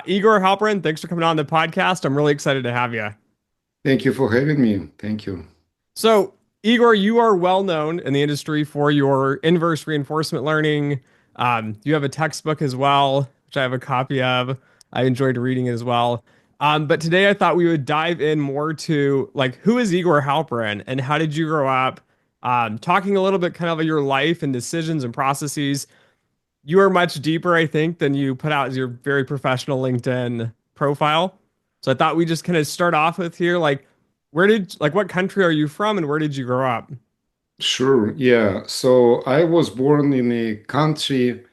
Igor Halperin, thanks for coming on the podcast. I'm really excited to have you. Thank you for having me. Thank you. So, Igor, you are well known in the industry for your inverse reinforcement learning. You have a textbook as well, which I have a copy of. I enjoyed reading it as well. But today I thought we would dive in more to like who is Igor Halperin and how did you grow up? Talking a little bit kind of your life and decisions and processes. You are much deeper, I think, than you put out as your very professional LinkedIn profile. So I thought we just kind of start off with here, like, what country are you from and where did you grow up? Sure. Yeah. So I was born in a country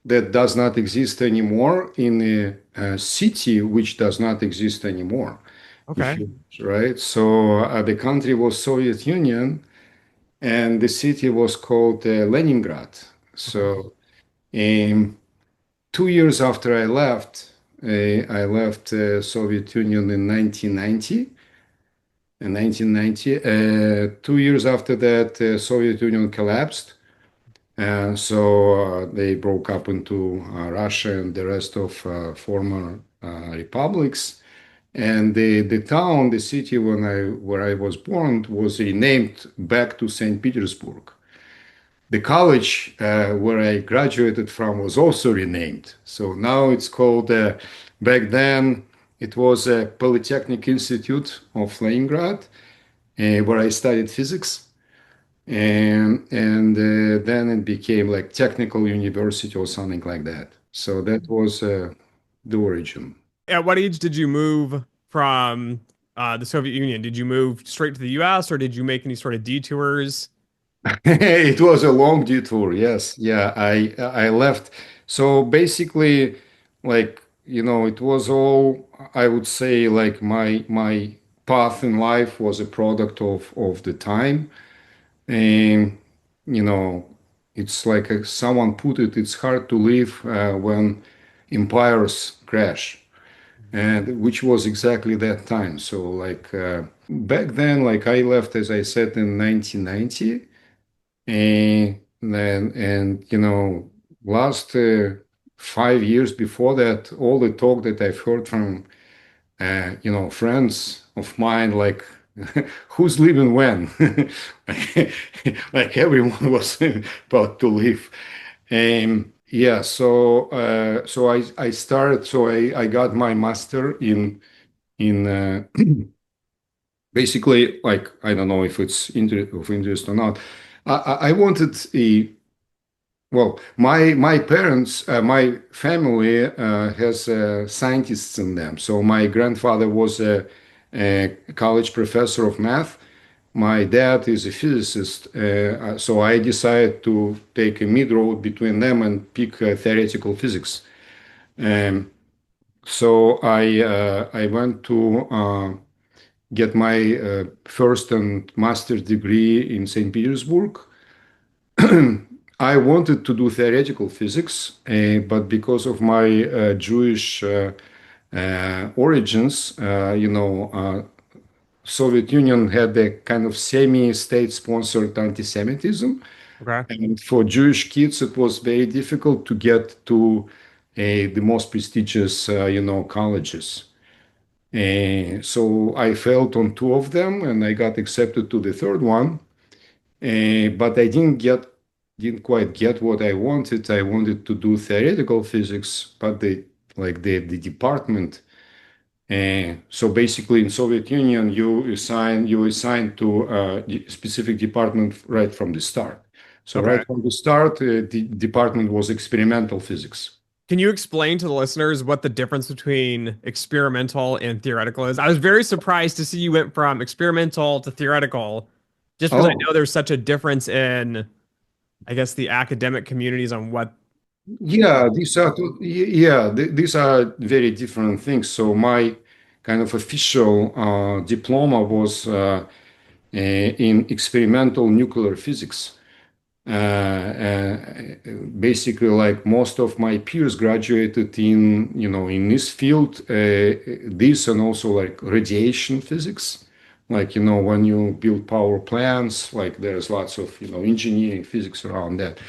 that does not exist anymore, in a city which does not exist anymore. If Okay. you right. So the country was Soviet Union, and the city was called Leningrad. Okay. So um, 2 years after I left Soviet Union in 1990. In 1990. 2 years after that, Soviet Union collapsed. So they broke up into Russia and the rest of former republics. And the town, the city where I was born was renamed back to St. Petersburg. The college where I graduated from was also renamed. So now it's called, back then, it was a Polytechnic Institute of Leningrad, where I studied physics, and then it became like Technical University or something like that. So that was the origin. At what age did you move from the Soviet Union? Did you move straight to the US or did you make any sort of detours? It was a long detour. Yes, yeah. I left. So basically, like it was all, I would say, like my path in life was a product of the time. And, you know, it's like someone put it, it's hard to live when empires crash, and which was exactly that time. So, like, back then, like I left, as I said, in 1990. And last 5 years before that, all the talk that I've heard from friends of mine, like, who's leaving when? Like everyone was about to leave. Yeah, so I got my master in basically, like, I don't know if it's of interest or not. I wanted a well, my parents, my family has scientists in them. So my grandfather was a college professor of math. My dad is a physicist. So I decided to take a mid road between them and pick theoretical physics. Um, so I went to get my first and master's degree in St. Petersburg. I wanted to do theoretical physics, but because of my Jewish origins, Soviet Union had a kind of semi-state-sponsored anti-Semitism, Okay. and for Jewish kids, it was very difficult to get to the most prestigious, colleges. So I failed on two of them, and I got accepted to the third one. But I didn't quite get what I wanted. I wanted to do theoretical physics, but the department. So basically, in Soviet Union, you assign to a specific department right from the start. So Okay. right from the start, the department was experimental physics. Can you explain to the listeners what the difference between experimental and theoretical is? I was very surprised to see you went from experimental to theoretical, just because I Oh, know there's such a difference in, I guess, the academic communities on what. yeah, these are very different things. So my kind of official diploma was in experimental nuclear physics. Basically, like most of my peers graduated in this field, this and also like radiation physics. Like, when you build power plants, like there's lots of, engineering physics around that.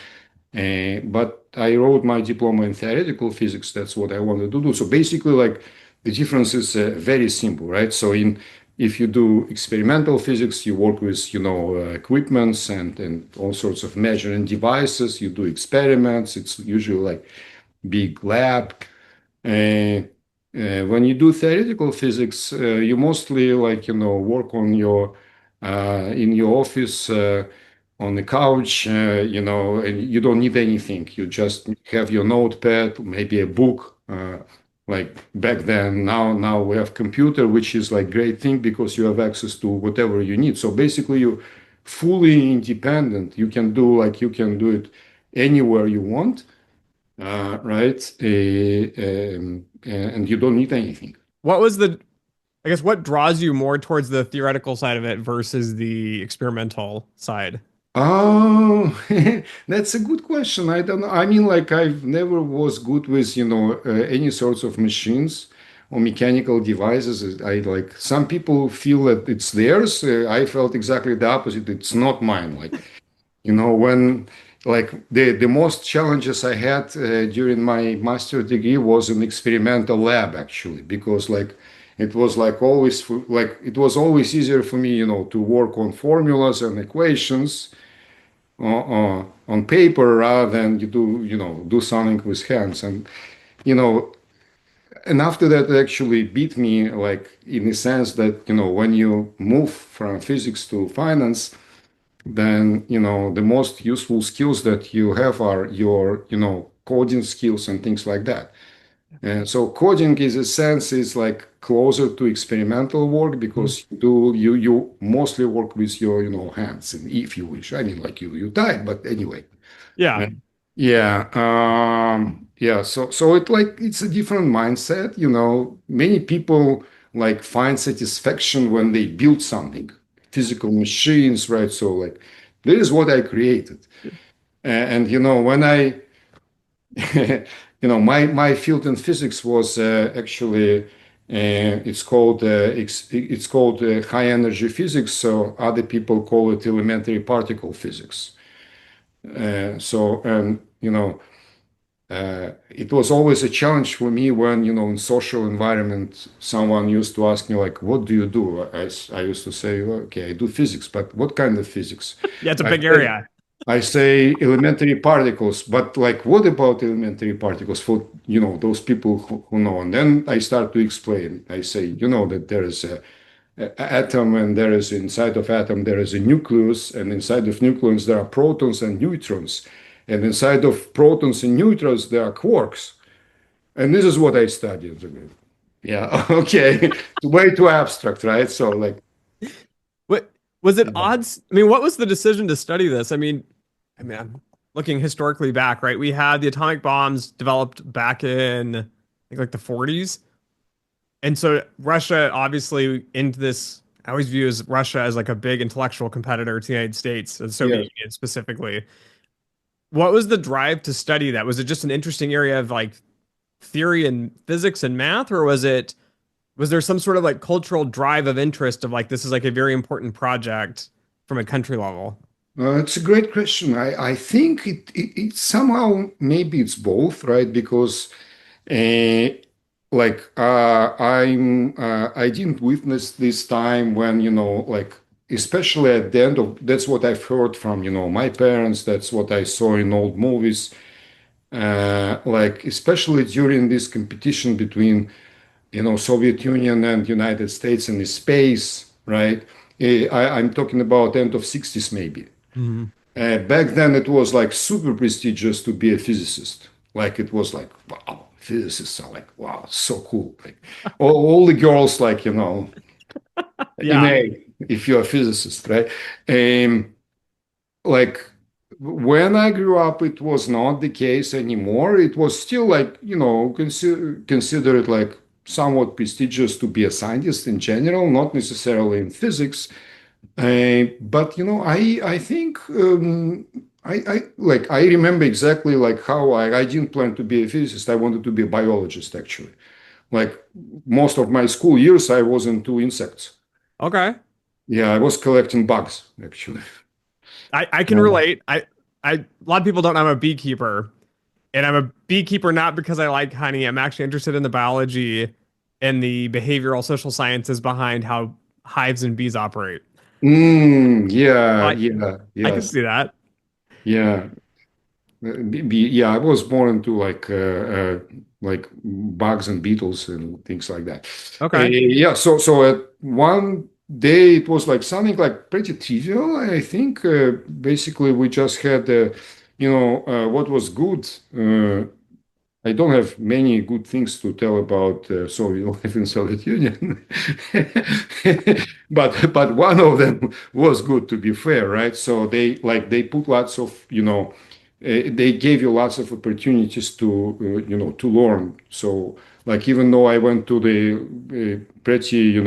But I wrote my diploma in theoretical physics. That's what I wanted to do. So basically, like the difference is very simple, right? So in if you do experimental physics, you work with equipments and all sorts of measuring devices. You do experiments. It's usually like big lab. Uh, when you do theoretical physics, you mostly work on your in your office on the couch, and you don't need anything. You just have your notepad, maybe a book. Like back then, now we have computer, which is like great thing because you have access to whatever you need. So basically, you fully independent. You can do it anywhere you want, right? And you don't need anything. What was the, I guess, what draws you more towards the theoretical side of it versus the experimental side? Oh, that's a good question. I don't know. I mean, like I've never was good with, any sorts of machines or mechanical devices. I like some people feel that it's theirs. I felt exactly the opposite. It's not mine. When like the most challenges I had during my master degree was an experimental lab actually, because like it was it was always easier for me, to work on formulas and equations on paper rather than do something with hands. You know and after that it actually beat me, like in the sense that when you move from physics to finance, then the most useful skills that you have are your coding skills and things like that. And so coding is a sense is like closer to experimental work Mhm. because you mostly work with your hands, and if you wish, I mean, like you type, but anyway. Yeah. Uh, yeah, yeah. So it's a different mindset. Many people like find satisfaction when they build something, physical machines, right? So like this is what I created, and when I my field in physics was actually it's called high energy physics. So other people call it elementary particle physics. So and it was always a challenge for me when in social environment someone used to ask me like, "What do you do?" I used to say, "Well, okay, I do physics, but what kind of physics?" Yeah, it's a I big say, area. I say elementary particles, but like, what about elementary particles for those people who know? And then I start to explain. I say, that there is a atom, and there is inside of atom there is a nucleus, and inside of nucleus there are protons and neutrons, and inside of protons and neutrons there are quarks. And this is what I studied. Yeah, okay, it's way too abstract, right? So like, What was it yeah, odds? I mean, what was the decision to study this? I'm looking historically back, right? We had the atomic bombs developed back in, I think, like the 40s. And so Russia obviously into this, I always view as Russia as like a big intellectual competitor to the United States, the yeah. Soviet Union specifically. What was the drive to study that? Was it just an interesting area of like theory and physics and math, or was there some sort of like cultural drive of interest of like this is like a very important project from a country level? It's a great question. I think it somehow maybe it's both, right? Because I didn't witness this time when like especially at the end of that's what I've heard from my parents. That's what I saw in old movies. Like especially during this competition between Soviet Union and United States in the space, right? I'm talking about end of 60s maybe. Mhm. Back then, it was like super prestigious to be a physicist. Like it was like, wow, physicists are like, wow, so cool. Like all the girls, like in Yeah. A, if you're a physicist, right? Um, like when I grew up, it was not the case anymore. It was still like considered like somewhat prestigious to be a scientist in general, not necessarily in physics. But I think I remember exactly like how I didn't plan to be a physicist. I wanted to be a biologist actually. Like most of my school years, I was into insects. Okay. Yeah, I was collecting bugs actually. I can Uh, relate. a lot of people don't know I'm a beekeeper, and I'm a beekeeper not because I like honey. I'm actually interested in the biology and the behavioral social sciences behind how hives and bees operate. Yeah, I yeah, I can yes, see that. yeah. Yeah, I was more into like bugs and beetles and things like that. Okay. Yeah, so at one day it was like something like pretty trivial, I think. Basically, we just had, what was good. I don't have many good things to tell about Soviet life in Soviet Union, but one of them was good, to be fair, right? So they put lots of they gave you lots of opportunities to to learn. So like even though I went to the pretty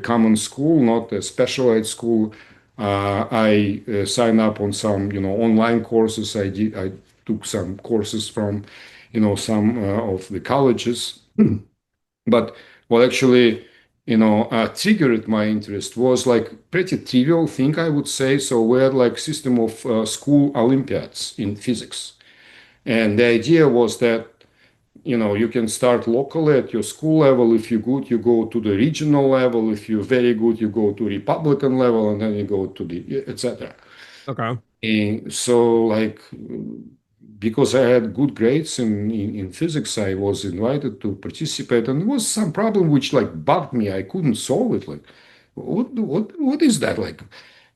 common school, not a specialized school, I signed up on some online courses. I took some courses from some of the colleges. But what actually, triggered my interest was like pretty trivial thing, I would say. So we had like system of school Olympiads in physics. And the idea was that, you can start locally at your school level. If you're good, you go to the regional level. If you're very good, you go to Republican level, and then you go to the, etc. Okay. And so, like, because I had good grades in physics, I was invited to participate, and there was some problem which like bugged me. I couldn't solve it. Like, what is that? Like,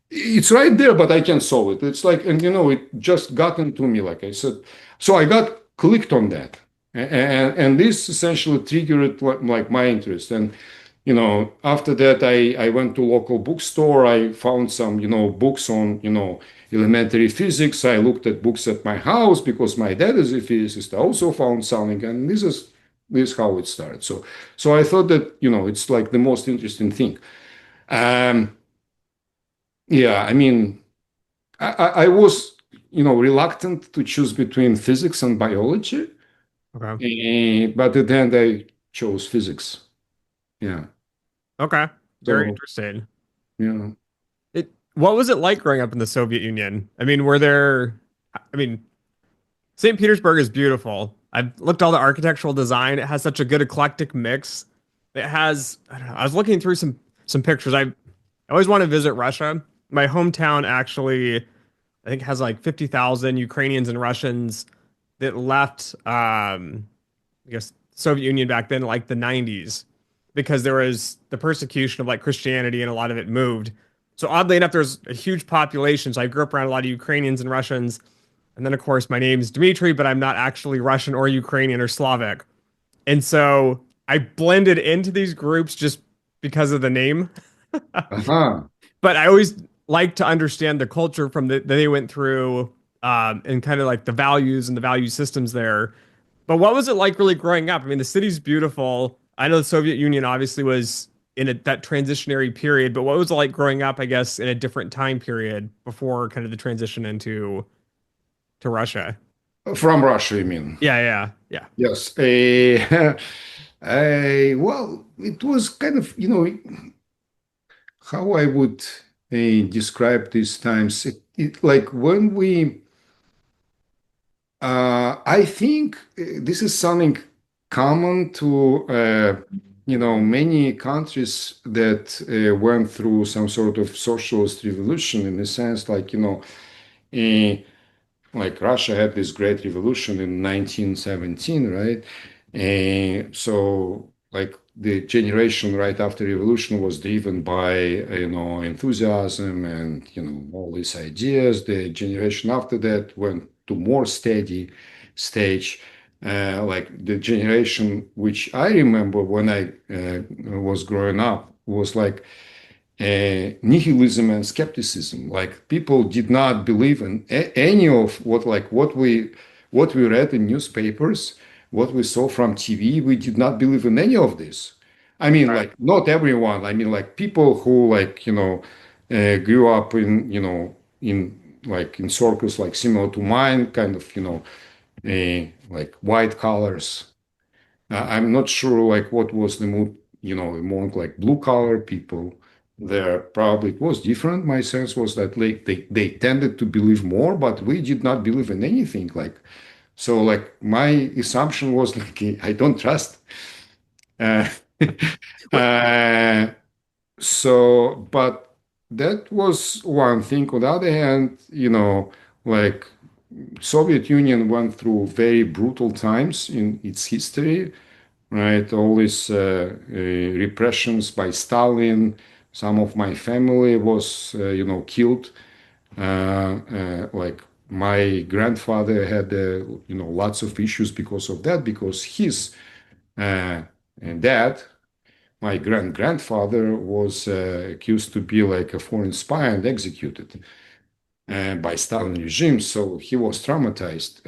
it's right there, but I can't solve it. It's like, and it just got into me, like I said. So I got clicked on that, and this essentially triggered like my interest. And after that, I went to local bookstore. I found some, books on, elementary physics. I looked at books at my house because my dad is a physicist. I also found something, and this is how it started. So I thought that, it's like the most interesting thing. Um, yeah, I mean, I was, reluctant to choose between physics and biology, Okay. but at the end I chose physics. Yeah. Okay. Very So, interesting. yeah. What was it like growing up in the Soviet Union? I mean, were there, I mean, St. Petersburg is beautiful. I've looked at all the architectural design. It has such a good eclectic mix. It has, I don't know, I was looking through some pictures. I always want to visit Russia. My hometown actually, I think has like 50,000 Ukrainians and Russians that left I guess Soviet Union back then, like the 90s, because there was the persecution of like Christianity and a lot of it moved. So oddly enough, there's a huge population. So I grew up around a lot of Ukrainians and Russians. And then of course my name's Dimitri, but I'm not actually Russian or Ukrainian or Slavic. And so I blended into these groups just because of the name. Uh-huh. But I always like to understand the culture from that they went through and kind of like the values and the value systems there. But what was it like really growing up? I mean, the city's beautiful. I know the Soviet Union obviously was in that transitionary period, but what was it like growing up, I guess, in a different time period before kind of the transition into to Russia? From Russia, you mean? Yeah, yeah, yeah. Yes. Well, it was kind of, how I would describe these times. Like when I think this is something common to, many countries that went through some sort of socialist revolution in the sense, like, uh, like Russia had this great revolution in 1917, right? And so, like the generation right after revolution was driven by enthusiasm and all these ideas. The generation after that went to more steady stage. Like the generation which I remember when I was growing up was like nihilism and skepticism. Like people did not believe in any of what we read in newspapers, what we saw from TV. We did not believe in any of this. I mean, Right. like not everyone. I mean, like people who like grew up in like in circles like similar to mine, kind of like white collars. I'm not sure like what was the mood among like blue collar people. there. Probably it was different. My sense was that they tended to believe more, but we did not believe in anything. Like my assumption was like I don't trust. Uh, What? uh, but that was one thing. On the other hand, like Soviet Union went through very brutal times in its history, right? All these repressions by Stalin. Some of my family was, killed. Like my grandfather had, lots of issues because of that, because his uh, dad, my grandfather, was accused to be like a foreign spy and executed by Stalin regime. So he was traumatized.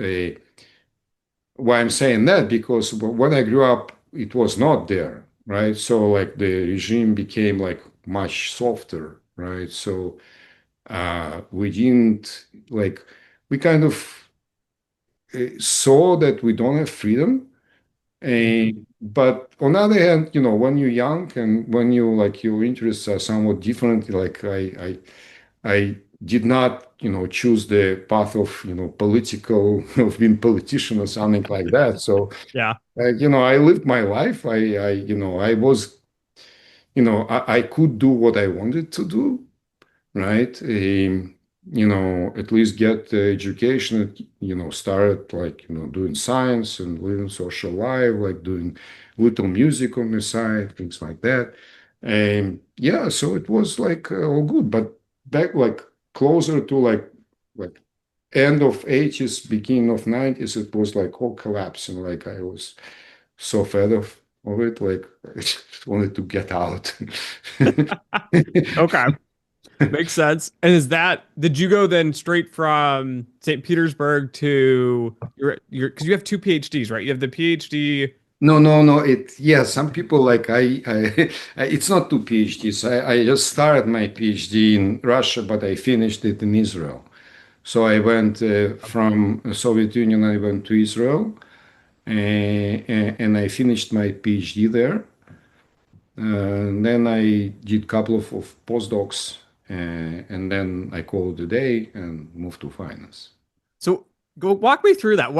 Why I'm saying that? Because when I grew up, it was not there, right? So like the regime became like much softer, right? So we didn't like we kind of saw that we don't have freedom. Mhm. But on the other hand, when you're young and when you like your interests are somewhat different, like I did not, choose the path of, political, of being politician or something like that. So, Yeah. I lived my life. I was, I could do what I wanted to do, right? At least get education, start like, doing science and living social life, like doing little music on the side, things like that. And yeah, so it was like all good, but back like closer to like end of 80s, beginning of 90s, it was like all collapsing. Like I was so fed of it, like I just wanted to get out. Okay. Makes sense. And did you go then straight from St. Petersburg to because you have two PhDs, right? You have the PhD. No, no, no. Yeah, some people like it's not two PhDs. I just started my PhD in Russia, but I finished it in Israel. So I went from the Soviet Union, I went to Israel, and I finished my PhD there. And then I did a couple of postdocs, and then I called it a day and moved to finance. So go walk me through that.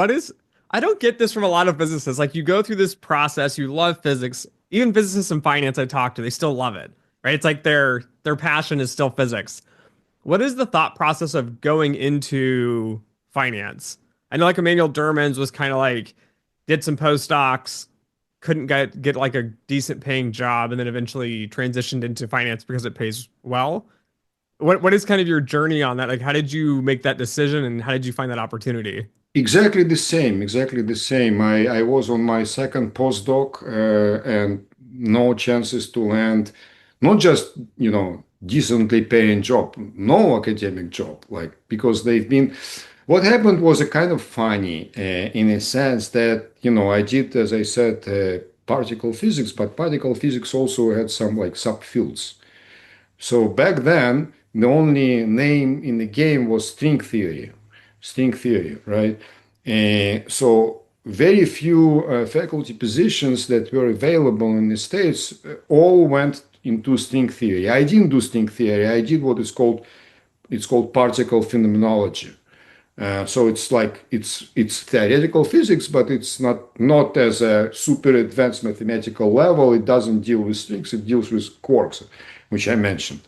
I don't get this from a lot of physicists. Like you go through this process, you love physics. Even physicists in finance I talk to, they still love it, right? It's like their passion is still physics. What is the thought process of going into finance? I know like Emmanuel Dermans was kind of like did some postdocs, couldn't get like a decent paying job, and then eventually transitioned into finance because it pays well. What is kind of your journey on that? Like, how did you make that decision, and how did you find that opportunity? Exactly the same, exactly the same. I was on my second postdoc and no chances to land, not just, decently paying job, no academic job, like because what happened was a kind of funny in a sense that, I did, as I said, particle physics, but particle physics also had some like subfields. So back then, the only name in the game was string theory, right? So very few faculty positions that were available in the States all went into string theory. I didn't do string theory. I did what is called it's called particle phenomenology. So it's like it's theoretical physics, but it's not as a super advanced mathematical level. It doesn't deal with strings. It deals with quarks, which I mentioned.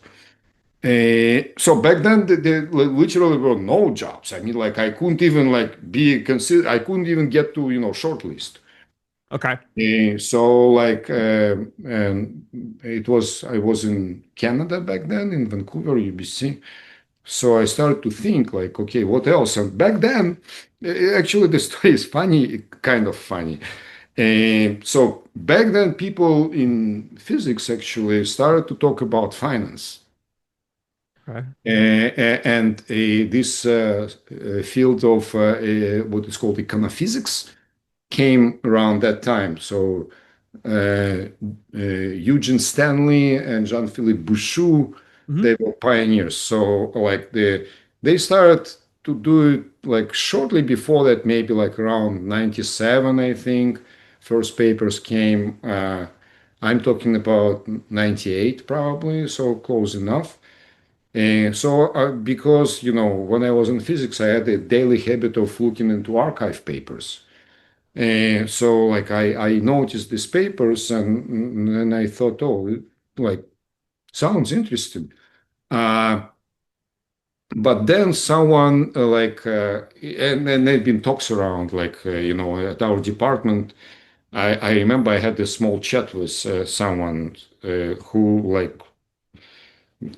So back then, there literally were no jobs. I mean, like I couldn't even like be considered. I couldn't even get to shortlist. Okay. So like, and I was in Canada back then in Vancouver, UBC. So I started to think like, okay, what else? And back then, actually, the story is funny, kind of funny. So back then, people in physics actually started to talk about finance. Okay. And this field of what is called econophysics came around that time. So Eugene Stanley and Jean-Philippe Bouchou, Hmm. they were pioneers. So they started to do it like shortly before that, maybe like around 97, I think. First papers came. I'm talking about 98 probably, so close enough. And so, because, when I was in physics, I had a daily habit of looking into archive papers. And so, like, I noticed these papers and I thought, oh, like, sounds interesting. Uh, but then someone and there've been talks around, like, at our department. I remember I had a small chat with someone who, like,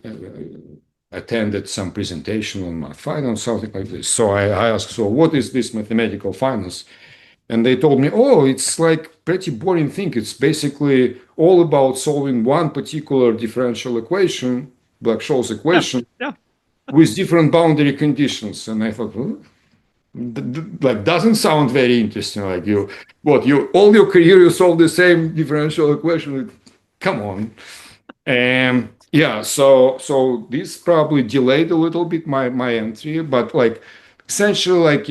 uh, attended some presentation on my finance, something like this. So I asked, so what is this mathematical finance? And they told me, oh, it's like pretty boring thing. It's basically all about solving one particular differential equation, Black-Scholes Yeah. equation, Yeah. with different boundary conditions. And I thought, well, like, doesn't sound very interesting. Like, you all your career you solve the same differential equation. Come on. And yeah, so this probably delayed a little bit my entry, but, like, essentially, like,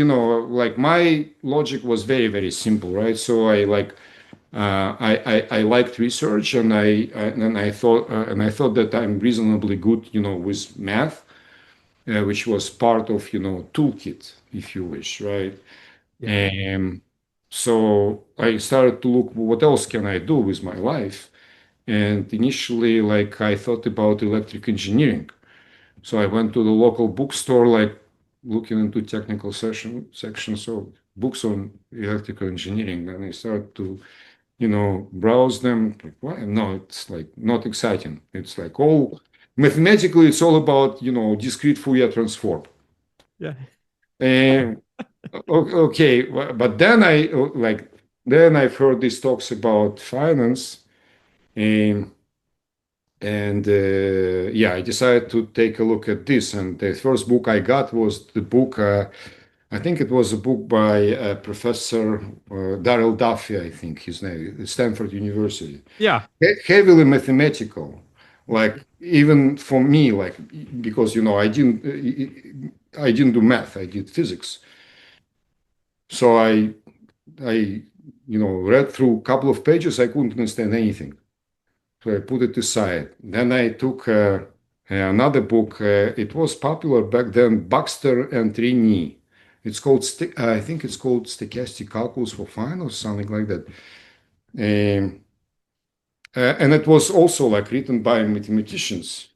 like, my logic was very, very simple, right? So I liked research, and I thought that I'm reasonably good, with math, which was part of, toolkit, if you wish, right? Yeah. And so I started to look, what else can I do with my life? And initially, like, I thought about electric engineering. So I went to the local bookstore, like, looking into technical sections of books on electrical engineering. And I started to, browse them. Like, what? No, it's like not exciting. It's like all mathematically, it's all about, discrete Fourier transform. Yeah. And okay, but then then I've heard these talks about finance, and yeah, I decided to take a look at this. And the first book I got was the book. I think it was a book by Professor Darrell Duffy. I think his name, at Stanford University. Yeah. Heavily mathematical, like, even for me, like, because, I didn't do math. I did physics. So I read through a couple of pages. I couldn't understand anything. So I put it aside. Then I took another book. It was popular back then, Baxter and Rini. I think it's called Stochastic Calculus for Finance, something like that. Um, and it was also, like, written by mathematicians,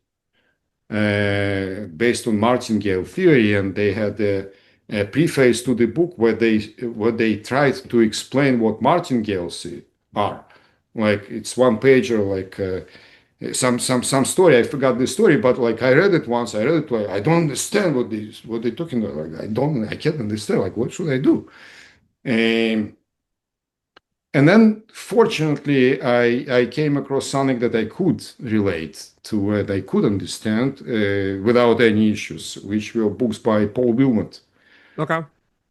based on martingale theory, and they had a preface to the book where they tried to explain what martingales are. Like, it's one pager, like, some story. I forgot the story, but, like, I read it once. I read it. Like, I don't understand what they're talking about. Like, I can't understand. Like, what should I do? Um, and then, fortunately, I came across something that I could relate to, that I could understand without any issues, which were books by Paul Wilmot. Okay.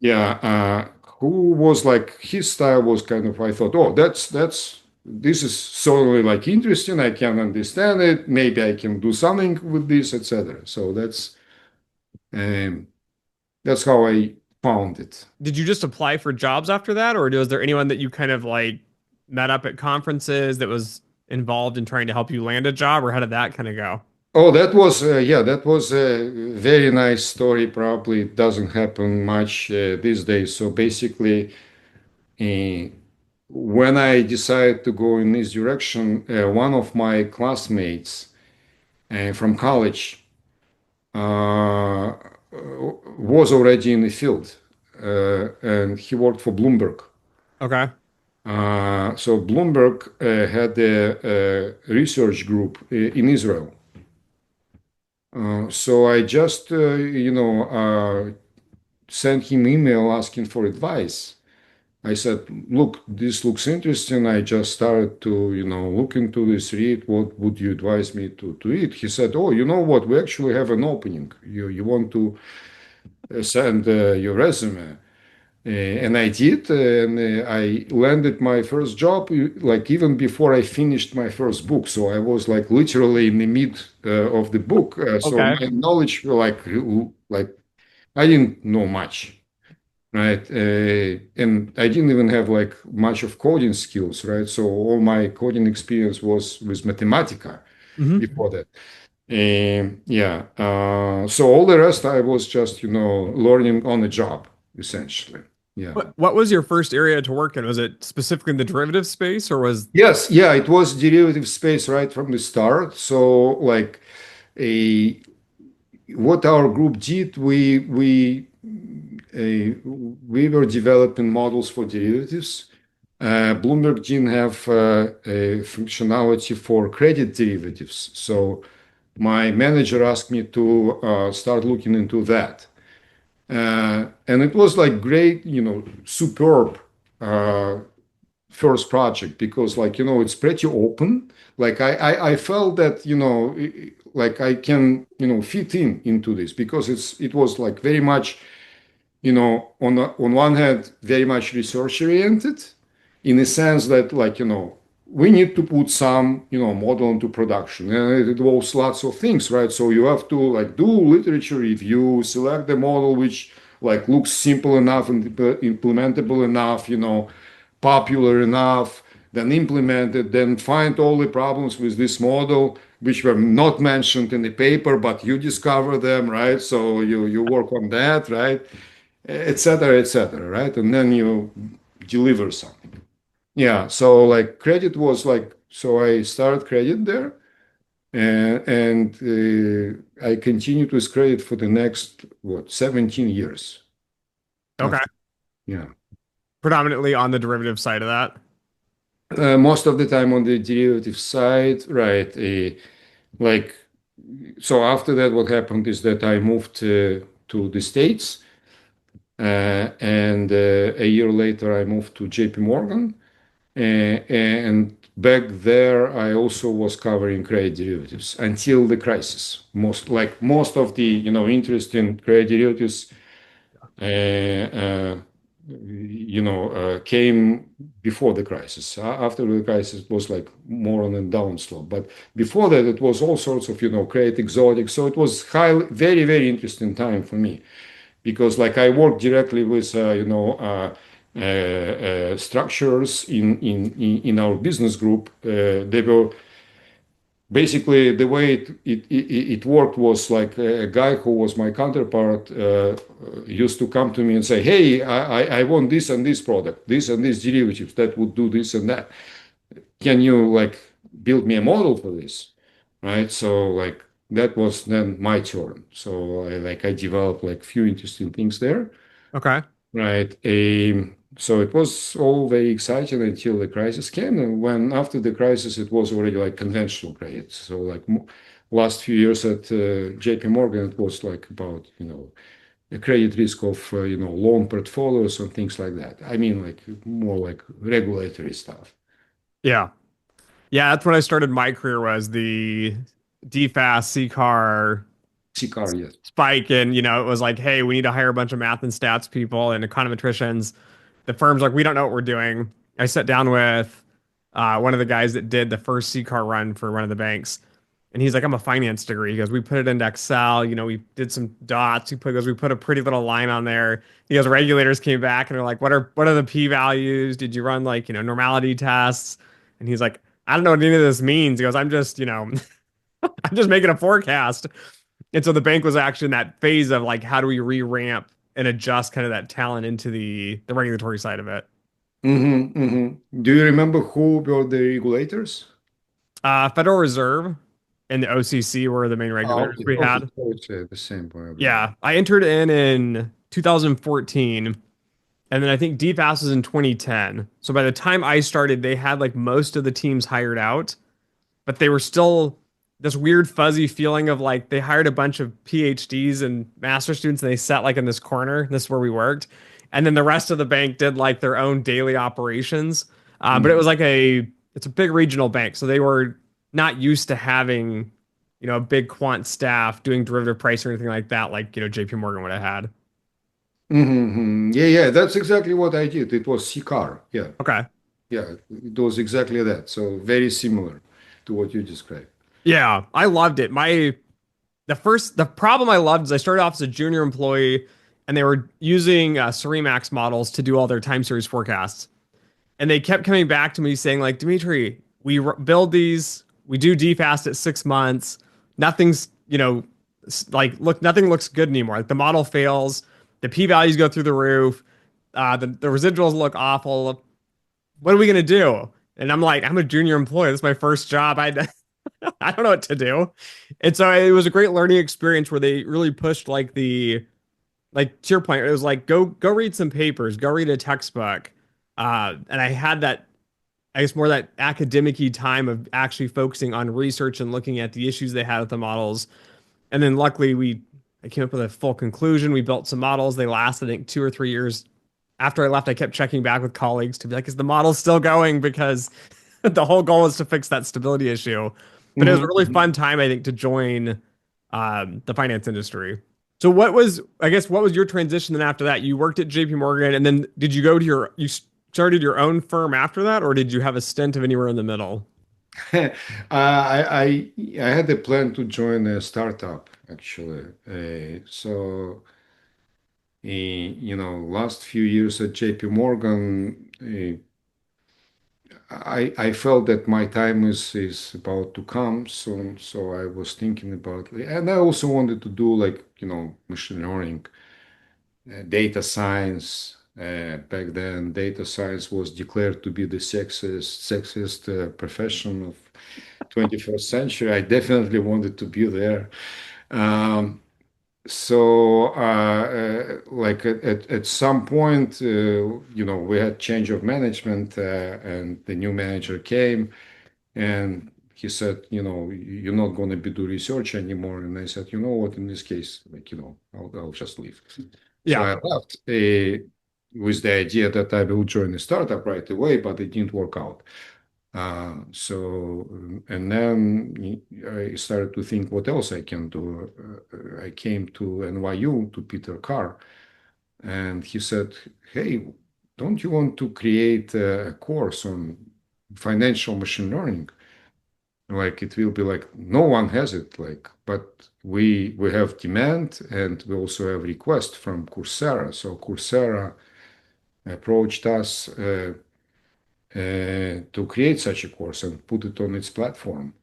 Yeah, who was, like, his style was kind of, I thought, oh, this is certainly, like, interesting. I can understand it. Maybe I can do something with this, etc. So um, that's how I found it. Did you just apply for jobs after that, or was there anyone that you kind of like met up at conferences that was involved in trying to help you land a job, or how did that kind of go? Oh, that was a very nice story. Probably doesn't happen much these days. So basically, uh, when I decided to go in this direction, one of my classmates from college uh, was already in the field, and he worked for Bloomberg. Okay. So Bloomberg had a research group in Israel. So I just, sent him email asking for advice. I said, look, this looks interesting. I just started to, look into this, read. What would you advise me to read? He said, oh, you know what? We actually have an opening. You want to send your resume. And I did, and I landed my first job, like, even before I finished my first book. So I was, like, literally in the mid of the book. So Okay. my knowledge, like I didn't know much. right? And I didn't even have like much of coding skills, right? So all my coding experience was with Mathematica Hmm. before that. Yeah. So all the rest I was just, learning on the job, essentially. Yeah. What was your first area to work in? Was it specifically in the derivative space or was Yes, yeah, it was derivative space right from the start. So like a what our group did, we were developing models for derivatives. Bloomberg didn't have a functionality for credit derivatives, so my manager asked me to start looking into that. And it was like great, superb uh, first project because like, it's pretty open. Like I felt that, like I can, fit into this because it was like very much on one hand, very much research oriented, in the sense that, like, we need to put some, model into production, and it involves lots of things, right? So you have to like do literature review, select the model which like looks simple enough and implementable enough, popular enough, then implement it, then find all the problems with this model which were not mentioned in the paper, but you discover them, right? So you work on that, right? Et cetera, right? And then you deliver something. Yeah. So like credit was like, so I started credit there and I continued with credit for the next, what, 17 years okay, after. Yeah. predominantly on the derivative side of that? Most of the time on the derivative side, right? Like, so after that, what happened is that I moved to the States. And a year later, I moved to JP Morgan. And back there, I also was covering credit derivatives until the crisis. Most of the interest in credit derivatives, uh, uh, came before the crisis. After the crisis, it was like more on a downslope. But before that, it was all sorts of credit exotic. So it was very very interesting time for me because like I work directly with structures in our business group. They were basically the way it worked was like a guy who was my counterpart used to come to me and say, "Hey, I want this and this product, this and this derivatives that would do this and that. Can you like build me a model for this?" Right? So like that was then my turn. So I developed like few interesting things there. Okay. Right. So it was all very exciting until the crisis came. And when after the crisis, it was already like conventional credit. So like last few years at JP Morgan, it was like about, a credit risk of, loan portfolios and things like that. I mean, like more like regulatory stuff. Yeah. Yeah, that's when I started my career was the DFAST CCAR CCAR, yes. spike. And, it was like, hey, we need to hire a bunch of math and stats people and econometricians. The firm's like, we don't know what we're doing. I sat down with one of the guys that did the first CCAR run for one of the banks. And he's like, I'm a finance degree. He goes, we put it into Excel. We did some dots. We put a pretty little line on there. He goes, regulators came back and are like, what are the p values? Did you run like, normality tests? And he's like, I don't know what any of this means. He goes, I'm just, I'm just making a forecast. And so the bank was actually in that phase of like, how do we re-ramp and adjust kind of that talent into the regulatory side of it? Do you remember who were the regulators? Federal Reserve and the OCC were the main Oh, regulators okay. we Okay. had. So it's the same probably. Yeah, I entered in 2014, and then I think DFAS was in 2010. So by the time I started, they had like most of the teams hired out, but they were still this weird fuzzy feeling of like they hired a bunch of PhDs and master students and they sat like in this corner. This is where we worked. And then the rest of the bank did like their own daily operations. But it was Mhm. like it's a big regional bank. So they were not used to having, a big quant staff doing derivative pricing or anything like that, like, JP Morgan would have had. Yeah, yeah, that's exactly what I did. It was CCAR. Yeah, Okay. yeah, it was exactly that. So very similar to what you described. Yeah, I loved it. The problem I loved is I started off as a junior employee and they were using Ceremax models to do all their time series forecasts. And they kept coming back to me saying, like, Dimitri, build these, we do DFAST at 6 months. Nothing's, like, look, nothing looks good anymore. Like, the model fails, the p values go through the roof, the residuals look awful. What are we gonna do? And I'm like, I'm a junior employee. This is my first job. I don't know what to do. And so it was a great learning experience where they really pushed like to your point, it was like go read some papers, go read a textbook. And I had that, I guess, more that academic-y time of actually focusing on research and looking at the issues they had with the models. And then luckily I came up with a full conclusion. We built some models. They lasted, I think, 2 or 3 years. After I left, I kept checking back with colleagues to be like, is the model still going? Because the whole goal is to fix that stability issue. But it was a Mhm, really mhm. fun time, I think, to join the finance industry. So what was, I guess, what was your transition then after that? You worked at JP Morgan, and then did you go to you started your own firm after that, or did you have a stint of anywhere in the middle? I had a plan to join a startup actually. Last few years at JP Morgan, I felt that my time is about to come soon. So I was thinking about, and I also wanted to do like, machine learning, data science. Back then, data science was declared to be the sexiest profession of 21st century. I definitely wanted to be there. Um, like at some point, we had change of management, and the new manager came, and he said, you're not going to be do research anymore. And I said, you know what, in this case, like, I'll just leave. So Yeah. I left with the idea that I will join a startup right away, but it didn't work out. And then I started to think what else I can do. I came to NYU to Peter Carr, and he said, "Hey, don't you want to create a course on financial machine learning? Like it will be like no one has it, like, but we have demand and we also have request from Coursera. So Coursera approached us to create such a course and put it on its platform.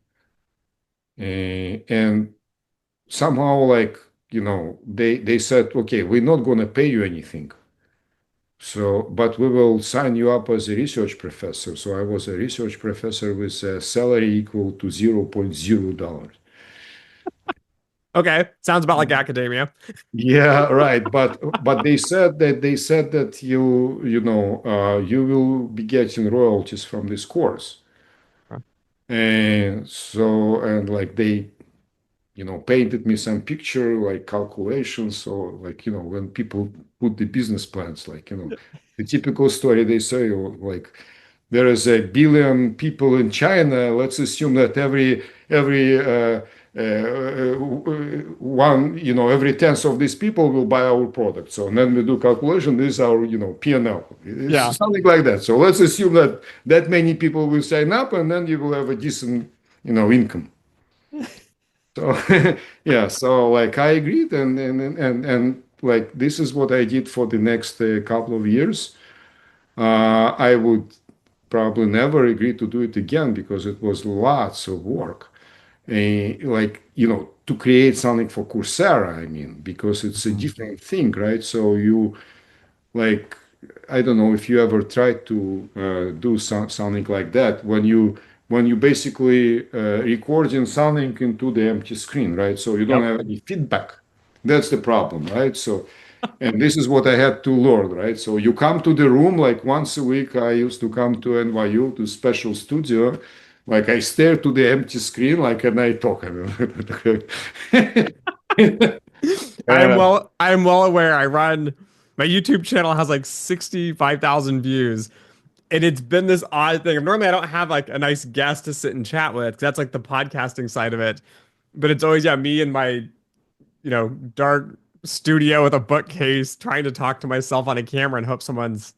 And somehow, like, they said, okay, we're not going to pay you anything. So, but we will sign you up as a research professor. So I was a research professor with a salary equal to $0.0. Okay. Sounds about like academia. Yeah, right. But they said that you will be getting royalties from this course. And like they painted me some picture like calculations. So like, when people put the business plans, like, the typical story they say, like, there is 1 billion people in China. Let's assume that every tenth of these people will buy our product. So and then we do calculation. This is our, P&L. Yeah. It's something like that. So let's assume that that many people will sign up, and then you will have a decent, income. So yeah, so like I agreed, and like this is what I did for the next couple of years. I would probably never agree to do it again because it was lots of work. Like, to create something for Coursera, I mean, because it's a Mhm. different thing, right? So you like, I don't know if you ever tried to do something like that when you basically recording something into the empty screen, right? So you don't Yep. have any feedback. That's the problem, right? So, and this is what I had to learn, right? So you come to the room like once a week. I used to come to NYU to special studio, like I stare to the empty screen, like, and I talk. Uh, I am well aware. I run my YouTube channel has like 65,000 views. And it's been this odd thing. Normally I don't have like a nice guest to sit and chat with, 'cause that's like the podcasting side of it. But it's always, yeah, me and my, dark studio with a bookcase trying to talk to myself on a camera and hope someone's,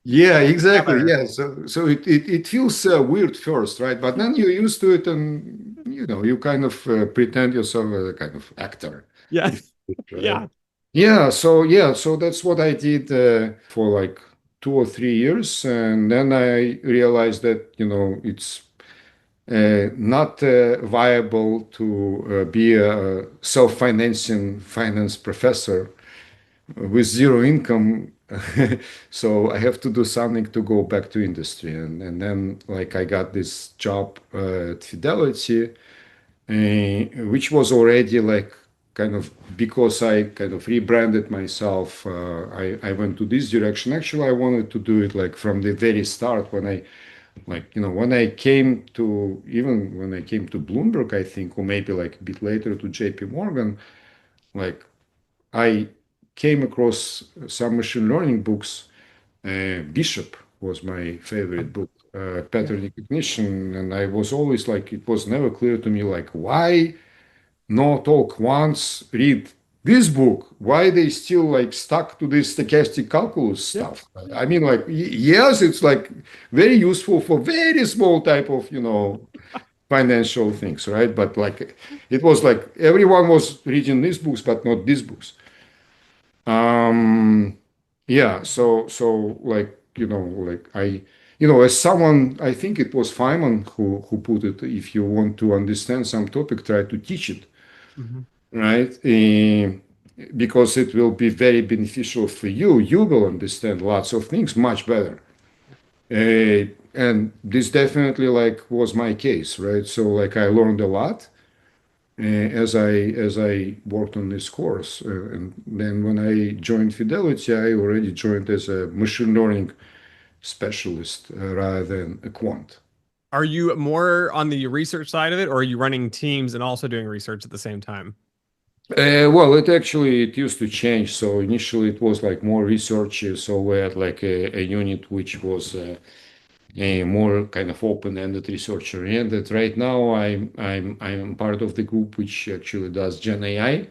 Yeah, exactly. there. Yeah. So it feels weird first, right? But then you're used to it, and you kind of pretend yourself as a kind of actor. Yeah. If, right? Yeah. So that's what I did for like 2 or 3 years, and then I realized that it's not viable to be a self-financing finance professor with zero income. So I have to do something to go back to industry, and then like I got this job at Fidelity, which was already like kind of because I kind of rebranded myself. I went to this direction. Actually, I wanted to do it like from the very start when I like when I came to even when I came to Bloomberg, I think, or maybe like a bit later to JP Morgan, like I came across some machine learning books. Bishop was my favorite Um, book, yeah. pattern recognition, and I was always like, it was never clear to me like why not all quants read this book. Why they still like stuck to this stochastic calculus Yeah. stuff? I mean, like, yes, it's like very useful for very small type of, financial things, right? But like, it was like everyone was reading these books, but not these books. Um, yeah. So like, like as someone, I think it was Feynman who put it, if you want to understand some topic, try to teach it, Hmm. right? Because it will be very beneficial for you. You will understand lots of things much better. And this definitely like was my case, right? So like I learned a lot as I worked on this course, and then when I joined Fidelity, I already joined as a machine learning specialist rather than a quant. Are you more on the research side of it, or are you running teams and also doing research at the same time? Well, it used to change. So initially it was like more research. So we had like a unit which was a more kind of open-ended research oriented. Right now, I'm part of the group which actually does Gen AI.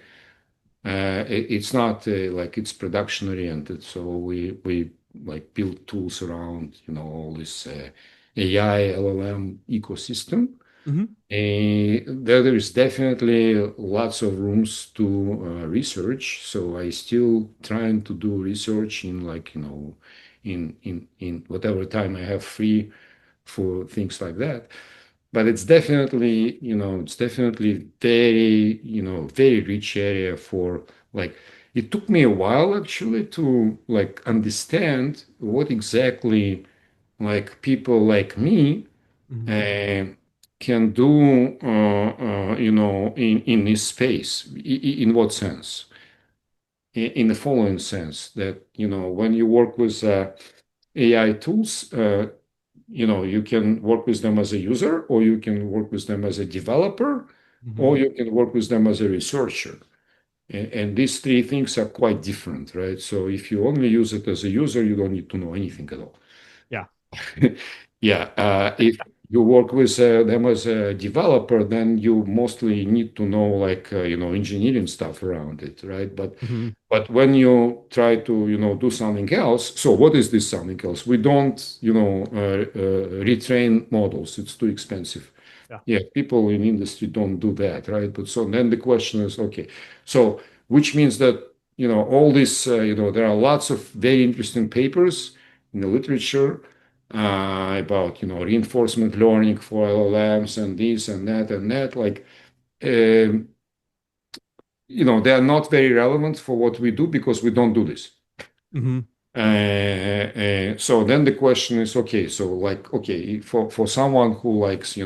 It's not like it's production oriented. So we like build tools around all this AI LLM ecosystem. Hmm. There is definitely lots of rooms to research. So I still trying to do research in like in whatever time I have free for things like that. But it's definitely very very rich area for like. It took me a while actually to like understand what exactly like people like me Hmm. uh, can do, in this space. In what sense? In the following sense that, when you work with AI tools, you can work with them as a user, or you can work with them as a developer, or Hmm. you can work with them as a researcher. And these three things are quite different, right? So if you only use it as a user, you don't need to know anything at all. Yeah. Yeah, if you work with them as a developer, then you mostly need to know like engineering stuff around it, right? But Hmm. but when you try to do something else, so what is this something else? We don't retrain models; it's too expensive. Yeah. Yeah, people in industry don't do that, right? But so then the question is, okay, so which means that all this, there are lots of very interesting papers in the literature about reinforcement learning for LLMs and this and that and that. Like, um, they are not very relevant for what we do because we don't do this. Hmm. So then the question is, okay, so like, okay, for someone who likes,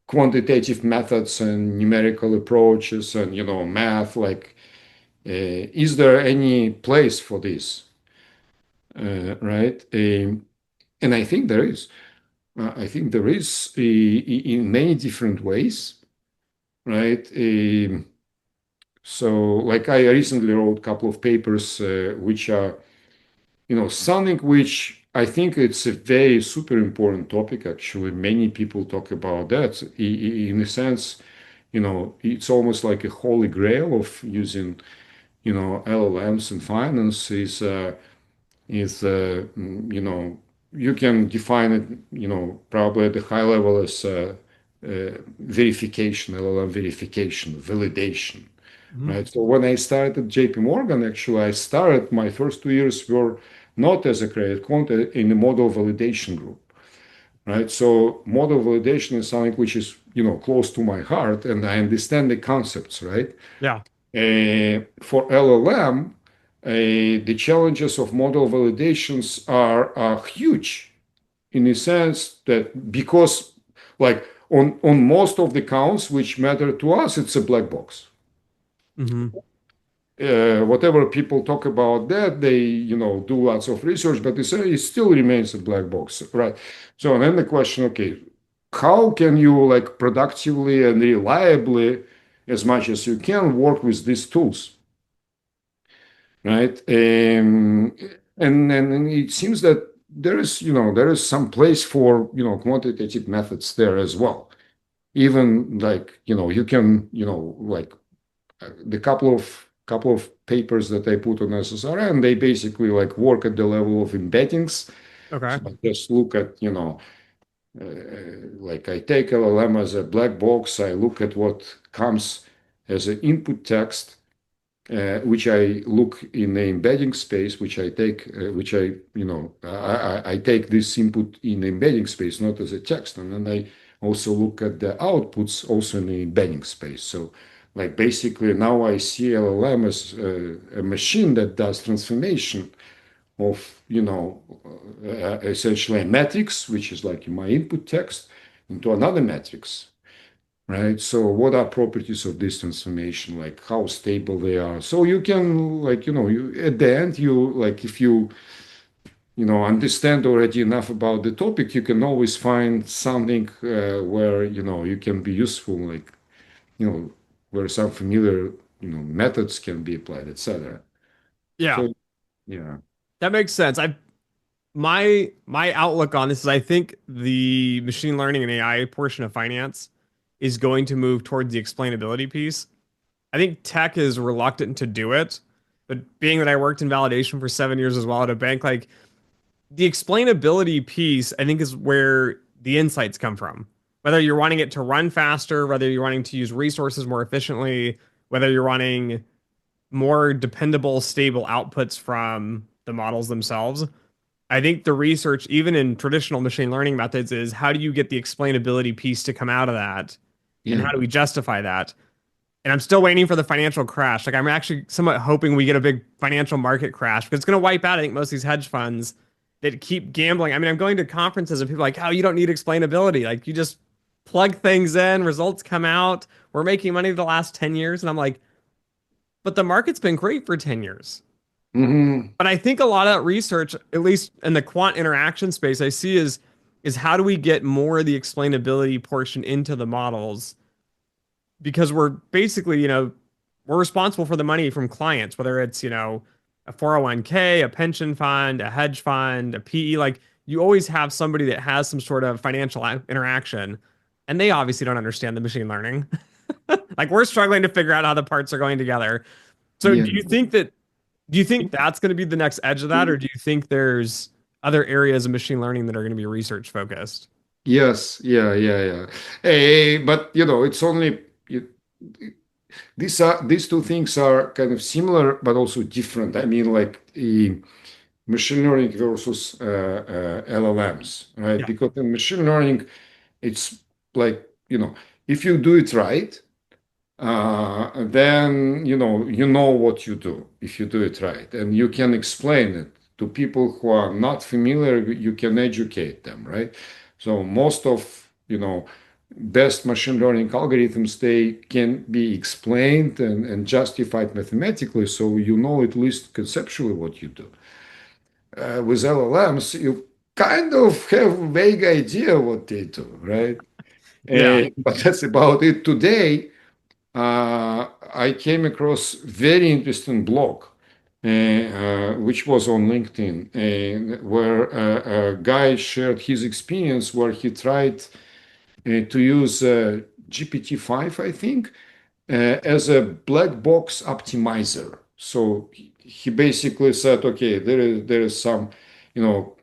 quantitative methods and numerical approaches and math, like, is there any place for this, right? And I think there is. I think there is in many different ways, right? So, like, I recently wrote a couple of papers which are, something which I think it's a very super important topic. Actually, many people talk about that. In a sense, it's almost like a holy grail of using, LLMs in finance is you can define it, probably at a high level as verification, LLM verification, validation, Mhm. right? So when I started at JP Morgan, actually, I started my first 2 years were not as a credit quant in the model validation group, right? So model validation is something which is, close to my heart, and I understand the concepts, right? Yeah. For LLM, the challenges of model validations are huge in the sense that because, like, on most of the counts which matter to us, it's a black box. Hmm. Whatever people talk about that, they, do lots of research, but it still remains a black box, right? So then the question, okay, how can you like productively and reliably, as much as you can, work with these tools, right? And it seems that there is some place for quantitative methods there as well. Even like you can like the couple of papers that I put on SSRN, they basically like work at the level of embeddings. Okay. So I just look at uh, like I take LLM as a black box. I look at what comes as an input text, which I look in the embedding space, which I take this input in the embedding space, not as a text, and then I also look at the outputs also in the embedding space. So, like basically now I see LLM as a machine that does transformation of essentially a matrix, which is like my input text, into another matrix, right? So what are properties of this transformation, like how stable they are? So you can like, you at the end, you like if understand already enough about the topic, you can always find something where, you can be useful, like, where some familiar, methods can be applied, etc. Yeah. So yeah. That makes sense. My outlook on this is I think the machine learning and AI portion of finance is going to move towards the explainability piece. I think tech is reluctant to do it, but being that I worked in validation for 7 years as well at a bank, like the explainability piece, I think is where the insights come from. Whether you're wanting it to run faster, whether you're wanting to use resources more efficiently, whether you're wanting more dependable, stable outputs from the models themselves. I think the research, even in traditional machine learning methods, is how do you get the explainability piece to come out of that? And Yeah. how do we justify that? And I'm still waiting for the financial crash. Like I'm actually somewhat hoping we get a big financial market crash because it's going to wipe out, I think, most of these hedge funds that keep gambling. I mean, I'm going to conferences and people are like, oh, you don't need explainability. Like you just plug things in, results come out. We're making money the last 10 years. And I'm like, but the market's been great for 10 years. Hmm. But I think a lot of that research, at least in the quant interaction space, I see is how do we get more of the explainability portion into the models? Because we're basically, we're responsible for the money from clients, whether it's, a 401k, a pension fund, a hedge fund, a PE, like you always have somebody that has some sort of financial interaction, and they obviously don't understand the machine learning. Like we're struggling to figure out how the parts are going together. So Yeah. do you think that's going to be the next edge of that, or do you think there's other areas of machine learning that are going to be research focused? Yes. Yeah. Yeah. Yeah. But it's only these two things are kind of similar but also different. I mean, like machine learning versus LLMs, right? Yeah. Because in machine learning, it's like, if you do it right, then you know what you do if you do it right, and you can explain it to people who are not familiar. You can educate them, right? So most of best machine learning algorithms, they can be explained and justified mathematically, so at least conceptually what you do. With LLMs, you kind of have a vague idea what they do, right? Yeah. But that's about it. Today I came across very interesting blog, which was on LinkedIn, where a guy shared his experience where he tried to use GPT-5, I think, as a black box optimizer. So he basically said, okay, there is some,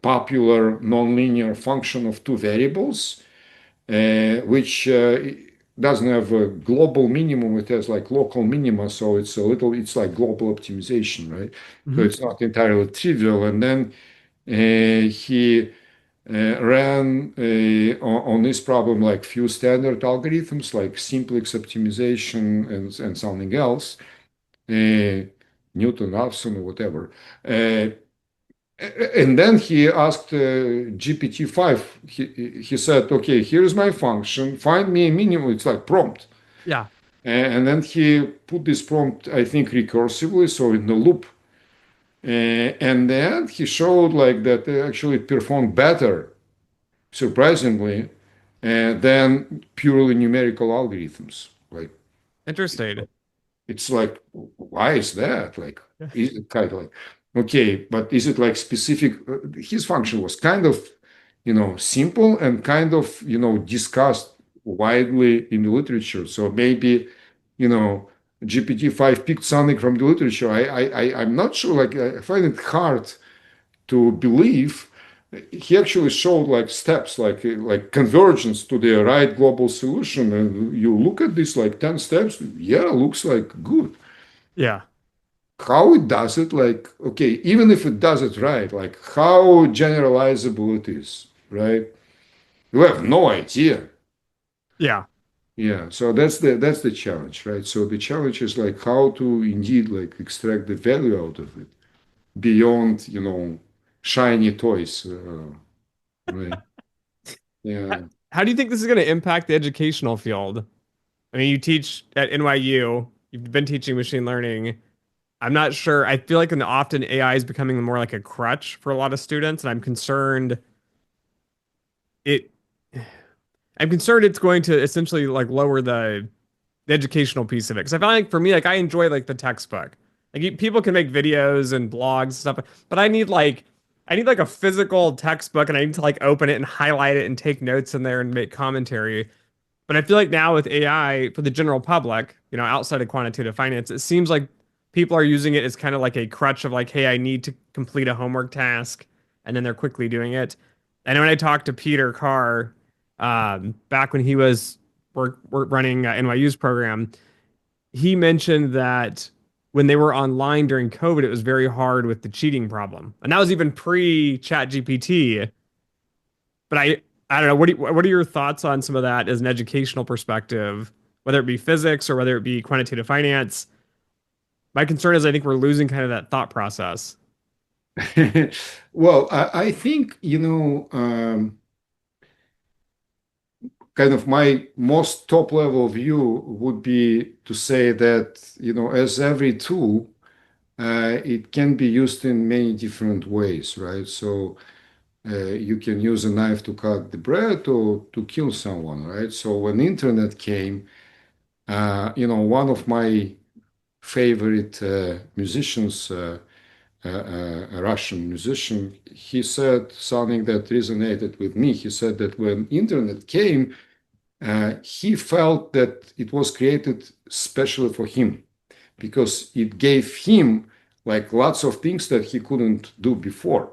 popular nonlinear function of two variables. which doesn't have a global minimum. It has like local minima, so it's like global optimization, right? So Hmm. it's not entirely trivial. And then he ran on this problem like few standard algorithms like simplex optimization and something else, uh, Newton, Raphson, or whatever. Uh, and then he asked GPT-5, he said, okay, here's my function, find me a minimum, it's like prompt. Yeah. And then he put this prompt, I think, recursively, so in the loop. And then he showed like that actually it performed better, surprisingly, than purely numerical algorithms. Like Interesting. it's like, why is that? Like, Yeah. is it kind of like, okay, but is it like specific? His function was kind of, simple and kind of, discussed widely in the literature. So maybe, you know, GPT-5 picked something from the literature. I'm not sure. Like, I find it hard to believe. He actually showed like steps, like convergence to the right global solution. And you look at this like 10 steps, yeah, looks like good. Yeah. How it does it, like, okay, even if it does it right, like how generalizable it is, right? You have no idea. Yeah. Yeah, so that's the challenge, right? So the challenge is like how to indeed like extract the value out of it beyond, shiny toys, right? How, Yeah. how do you think this is going to impact the educational field? I mean, you teach at NYU, you've been teaching machine learning. I'm not sure. I feel like often AI is becoming more like a crutch for a lot of students, and it I'm concerned it's going to essentially like lower the educational piece of it. Because I feel like for me, like I enjoy like the textbook. Like people can make videos and blogs and stuff, but I need like a physical textbook, and I need to like open it and highlight it and take notes in there and make commentary. But I feel like now with AI for the general public, outside of quantitative finance, it seems like people are using it as kind of like a crutch of like, hey, I need to complete a homework task, and then they're quickly doing it. And when I talked to Peter Carr, back when he was running NYU's program, he mentioned that when they were online during COVID, it was very hard with the cheating problem, and that was even pre-Chat GPT. But I don't know. What are your thoughts on some of that as an educational perspective, whether it be physics or whether it be quantitative finance? My concern is I think we're losing kind of that thought process. Well, I think, kind of my most top level view would be to say that, as every tool, it can be used in many different ways, right? So you can use a knife to cut the bread or to kill someone, right? So when internet came, one of my favorite musicians, a Russian musician, he said something that resonated with me. He said that when internet came, he felt that it was created specially for him because it gave him like lots of things that he couldn't do before.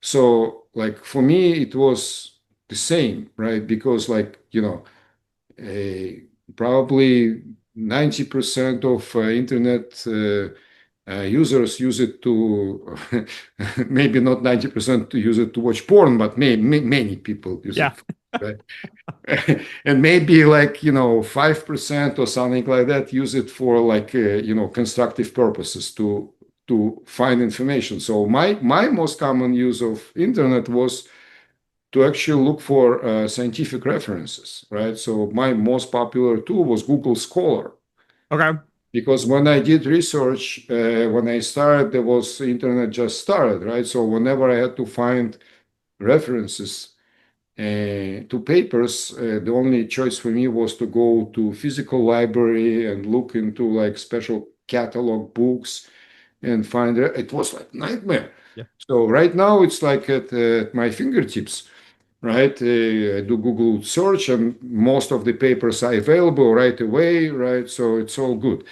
So like for me, it was the same, right? Because like, probably 90% of internet users use it to, maybe not 90% to use it to watch porn, but many people use Yeah. it, right? And maybe like 5% or something like that use it for like constructive purposes to find information. So my most common use of internet was to actually look for scientific references, right? So my most popular tool was Google Scholar Okay. because when I did research, when I started, there was internet just started, right? So whenever I had to find references to papers, the only choice for me was to go to physical library and look into like special catalog books and find it. It was like nightmare. Yeah. So right now it's like at my fingertips, right? I do Google search and most of the papers are available right away, right? So it's all good.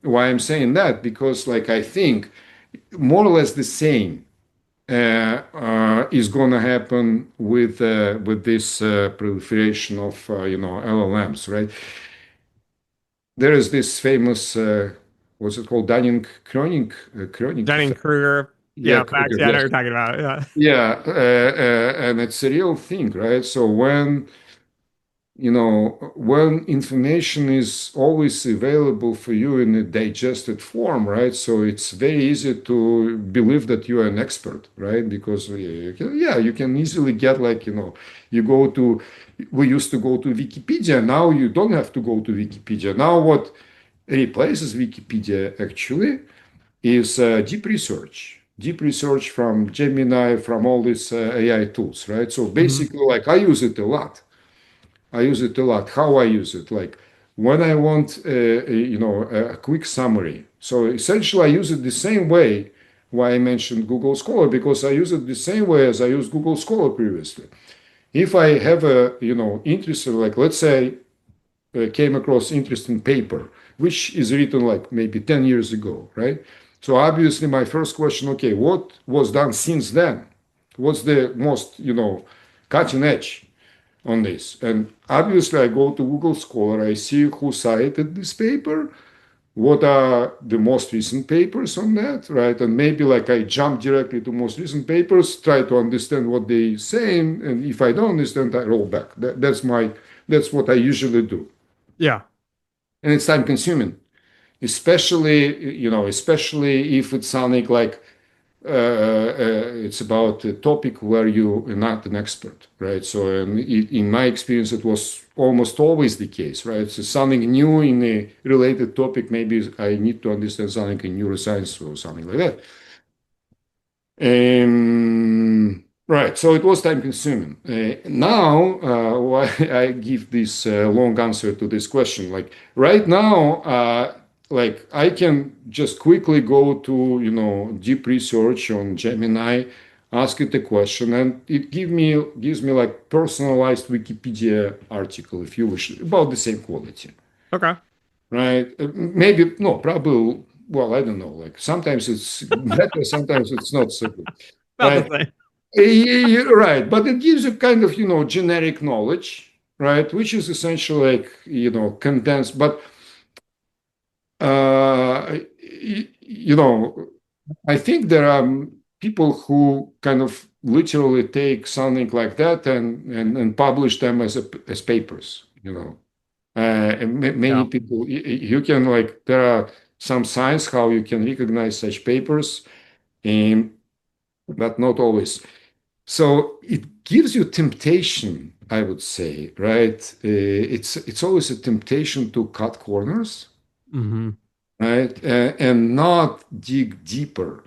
Why I'm saying that? Because like I think more or less the same is going to happen with this proliferation of LLMs, right? There is this famous what's it called, Dunning-Kruger effect. Dunning-Kruger. Yeah, Yeah, facts. Kruger. Yeah, I know what Yes. you're talking about. Yeah. Yeah, and it's a real thing, right? So when information is always available for you in a digested form, right? So it's very easy to believe that you are an expert, right? Because you can easily get like, you go to, we used to go to Wikipedia. Now you don't have to go to Wikipedia. Now what replaces Wikipedia actually is deep research from Gemini, from all these AI tools, right? So Mhm. basically, like I use it a lot. I use it a lot. How I use it, like when I want, a quick summary. So essentially, I use it the same way. Why I mentioned Google Scholar, because I use it the same way as I used Google Scholar previously. If I have a, interest, like let's say came across interesting paper, which is written like maybe 10 years ago, right? So obviously my first question, okay, what was done since then? What's the most, cutting edge on this? And obviously I go to Google Scholar, I see who cited this paper, what are the most recent papers on that, right? And maybe like I jump directly to most recent papers, try to understand what they saying, and if I don't understand, I roll back. That's what I usually do, Yeah. and it's time consuming, especially if it's something like it's about a topic where you are not an expert, right? So in my experience it was almost always the case, right? So something new in a related topic, maybe I need to understand something in neuroscience or something like that. Right, so it was time consuming. Now, why I give this long answer to this question? Like right now, like I can just quickly go to deep research on Gemini, ask it a question, and it gives me like personalized Wikipedia article, if you wish, about the same quality, Okay. right? Maybe no, probably. Well, I don't know. Like sometimes it's better, sometimes it's not so good, About the right? same. Right, but it gives you kind of, generic knowledge, right? Which is essentially like, condensed. But, I think there are people who kind of literally take something like that and publish them as papers, And many Yeah. people, you can like, there are some signs how you can recognize such papers, and, but not always. So it gives you temptation, I would say, right? It's always a temptation to cut corners, Hmm. right? And not dig deeper,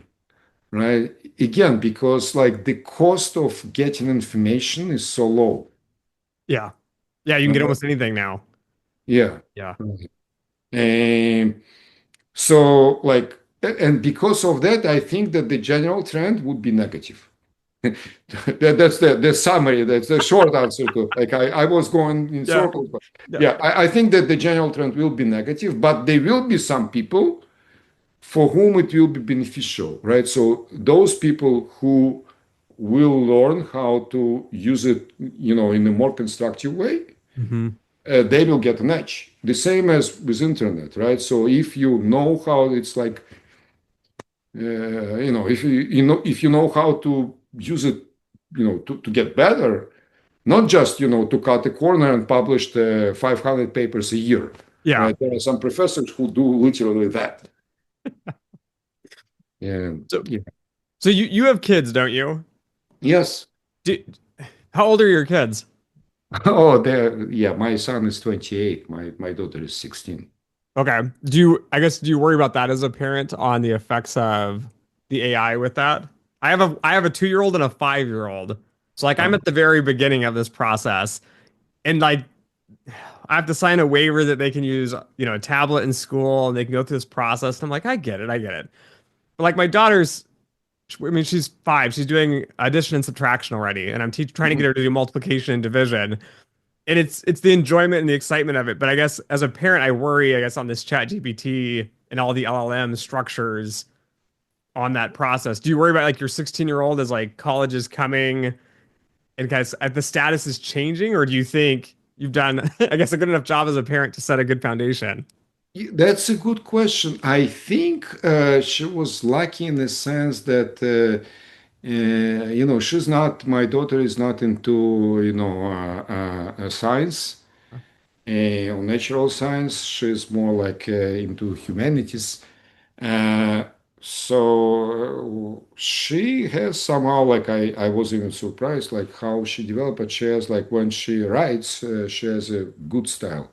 right? Again, because like the cost of getting information is so low, Yeah. Yeah, you can get right? almost anything now. Yeah. Yeah. Right. And so like, and because of that, I think that the general trend would be negative. That's the summary. That's the short answer to, like, I was going in Yeah. circles, but Yeah. yeah, I think that the general trend will be negative, but there will be some people for whom it will be beneficial, right? So those people who will learn how to use it, in a more constructive way, Hmm. they will get an edge. The same as with internet, right? So if you know how it's like, if you know how to use it, to get better, not just to cut a corner and publish the 500 papers a year, Yeah. right? There are some professors who do literally that. And So yeah. so you have kids, don't you? Yes. Do, how old are your kids? Oh, there. Yeah, my son is 28. My daughter is 16. Okay. Do you worry about that as a parent on the effects of the AI with that? I have a 2-year-old and a 5-year-old. So like I'm Uh, at the very beginning of this process and like I have to sign a waiver that they can use, a tablet in school and they can go through this process. And I'm like, I get it, I get it. But like my daughter's, I mean, she's 5, she's doing addition and subtraction already, and I'm trying to get her to do multiplication and division. And it's the enjoyment and the excitement of it. But I guess as a parent, I worry, I guess, on this chat GPT and all the LLM structures. on that process? Do you worry about like your 16-year-old as like college is coming and guys the status is changing, or do you think you've done, I guess, a good enough job as a parent to set a good foundation? That's a good question. I think she was lucky in the sense that she's not. My daughter is not into science or natural science. She's more like into humanities. Uh, so she has somehow like I was even surprised like how she developed. But she has like when she writes, she has a good style.